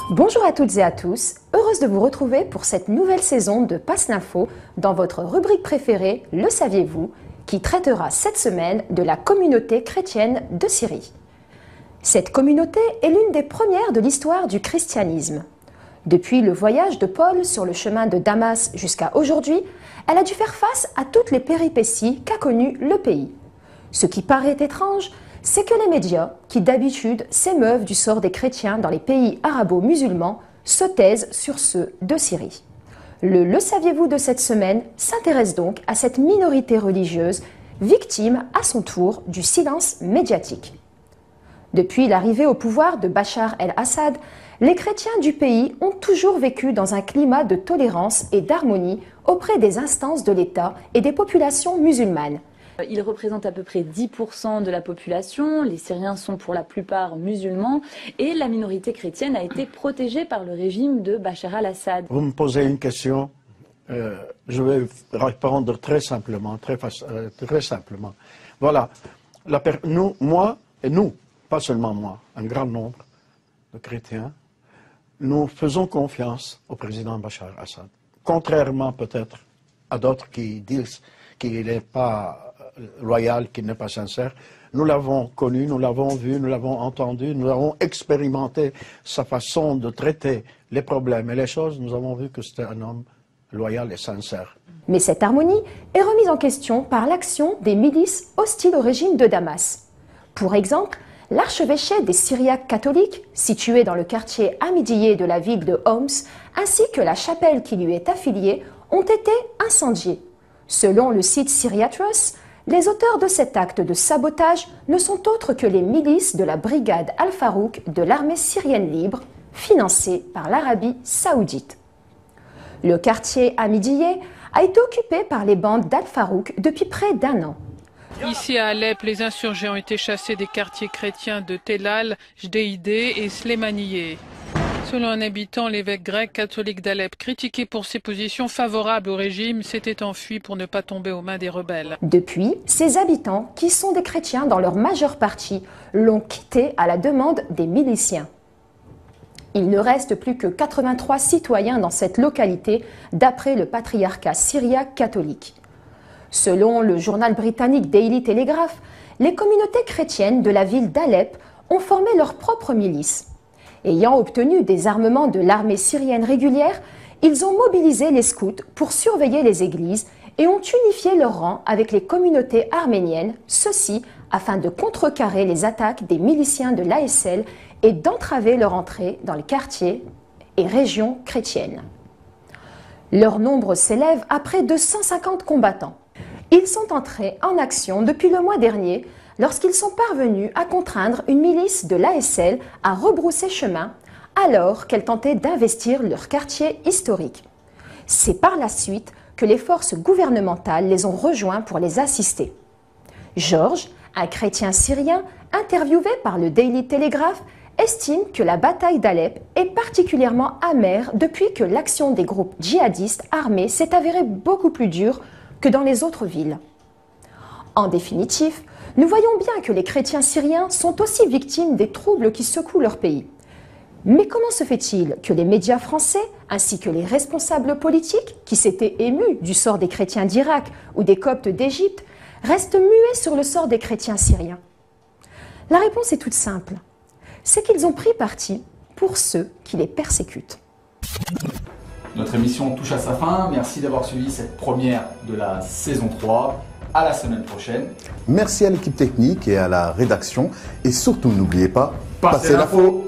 Bonjour à toutes et à tous, heureuse de vous retrouver pour cette nouvelle saison de Passe l'Info dans votre rubrique préférée, Le saviez-vous, qui traitera cette semaine de la communauté chrétienne de Syrie. Cette communauté est l'une des premières de l'histoire du christianisme. Depuis le voyage de Paul sur le chemin de Damas jusqu'à aujourd'hui, elle a dû faire face à toutes les péripéties qu'a connues le pays. Ce qui paraît étrange, c'est que les médias, qui d'habitude s'émeuvent du sort des chrétiens dans les pays arabo-musulmans, se taisent sur ceux de Syrie. Le saviez-vous de cette semaine s'intéresse donc à cette minorité religieuse, victime à son tour du silence médiatique. Depuis l'arrivée au pouvoir de Bachar el-Assad, les chrétiens du pays ont toujours vécu dans un climat de tolérance et d'harmonie auprès des instances de l'État et des populations musulmanes. Ils représentent à peu près 10% de la population, les Syriens sont pour la plupart musulmans et la minorité chrétienne a été protégée par le régime de Bachar el-Assad. Vous me posez une question, je vais répondre très simplement, très simplement. Voilà, nous, pas seulement moi, un grand nombre de chrétiens, nous faisons confiance au président Bachar el-Assad. Contrairement peut-être à d'autres qui disent qu'il n'est pas loyal, qu'il n'est pas sincère. Nous l'avons connu, nous l'avons vu, nous l'avons entendu, nous avons expérimenté sa façon de traiter les problèmes et les choses. Nous avons vu que c'était un homme loyal et sincère. Mais cette harmonie est remise en question par l'action des milices hostiles au régime de Damas. Pour exemple, l'archevêché des Syriaques catholiques, situé dans le quartier Hamidiyeh de la ville de Homs, ainsi que la chapelle qui lui est affiliée, ont été incendiés. Selon le site Syria Trust, les auteurs de cet acte de sabotage ne sont autres que les milices de la brigade Al-Farouk de l'armée syrienne libre, financée par l'Arabie saoudite. Le quartier Hamidiyeh a été occupé par les bandes d'Al-Farouk depuis près d'un an. Ici à Alep, les insurgés ont été chassés des quartiers chrétiens de Telal, Jdeïdé et Slémaniyeh. Selon un habitant, l'évêque grec catholique d'Alep, critiqué pour ses positions favorables au régime, s'était enfui pour ne pas tomber aux mains des rebelles. Depuis, ces habitants, qui sont des chrétiens dans leur majeure partie, l'ont quitté à la demande des miliciens. Il ne reste plus que 83 citoyens dans cette localité, d'après le patriarcat syriaque catholique. Selon le journal britannique Daily Telegraph, les communautés chrétiennes de la ville d'Alep ont formé leur propre milice. Ayant obtenu des armements de l'armée syrienne régulière, ils ont mobilisé les scouts pour surveiller les églises et ont unifié leurs rangs avec les communautés arméniennes, ceci afin de contrecarrer les attaques des miliciens de l'ASL et d'entraver leur entrée dans les quartiers et régions chrétiennes. Leur nombre s'élève à près de 150 combattants. Ils sont entrés en action depuis le mois dernier lorsqu'ils sont parvenus à contraindre une milice de l'ASL à rebrousser chemin alors qu'elle tentait d'investir leur quartier historique. C'est par la suite que les forces gouvernementales les ont rejoints pour les assister. Georges, un chrétien syrien interviewé par le Daily Telegraph, estime que la bataille d'Alep est particulièrement amère depuis que l'action des groupes djihadistes armés s'est avérée beaucoup plus dure que dans les autres villes. En définitive, nous voyons bien que les chrétiens syriens sont aussi victimes des troubles qui secouent leur pays. Mais comment se fait-il que les médias français, ainsi que les responsables politiques, qui s'étaient émus du sort des chrétiens d'Irak ou des Coptes d'Égypte, restent muets sur le sort des chrétiens syriens? La réponse est toute simple. C'est qu'ils ont pris parti pour ceux qui les persécutent. Notre émission touche à sa fin. Merci d'avoir suivi cette première de la saison 3. À la semaine prochaine. Merci à l'équipe technique et à la rédaction. Et surtout, n'oubliez pas, passez l'info.